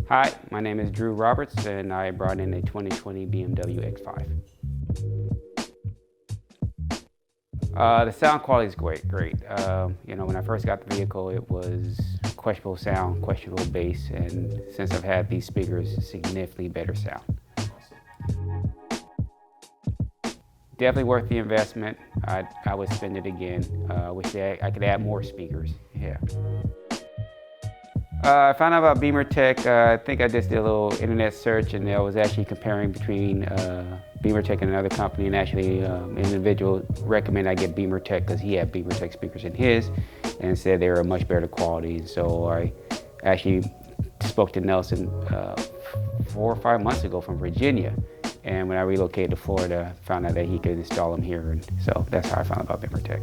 Hi, my name is Drew Roberts, and I brought in a 2020 BMW X5. The sound quality is great. You know, when I first got the vehicle, it was questionable sound, questionable bass, and since I've had these speakers, significantly better sound. Definitely worth the investment. I would spend it again. Wish I could add more speakers. Yeah. I found out about Beamer Tech. I think I just did a little internet search, and I was actually comparing between Beamer Tech and another company, and actually an individual recommended I get Beamer Tech because he had Beamer Tech speakers in his and said they were much better quality. So I actually spoke to Nelson 4 or 5 months ago from Virginia, and when I relocated to Florida, I found out that he could install them here, and so that's how I found out about Beamer Tech.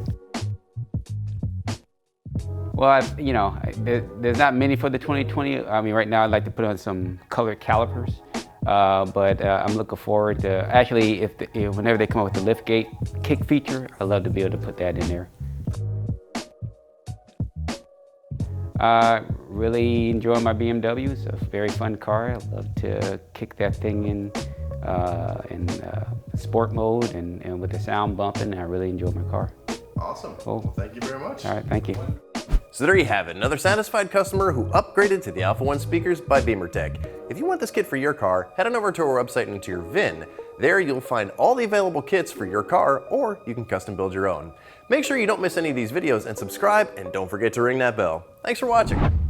Well, you know, there's not many for the 2020. I mean, right now I'd like to put on some colored calipers, but I'm looking forward to, actually, whenever they come up with the liftgate kick feature, I'd love to be able to put that in there. Really enjoy my BMW. It's a very fun car. I love to kick that thing in sport mode and with the sound bumping. I really enjoy my car. Awesome. Cool. Well, thank you very much. All right, thank you. So there you have it, another satisfied customer who upgraded to the Alpha One speakers by Beamer Tech. If you want this kit for your car, head on over to our website and enter your VIN. There you'll find all the available kits for your car, or you can custom build your own. Make sure you don't miss any of these videos and subscribe, and don't forget to ring that bell. Thanks for watching.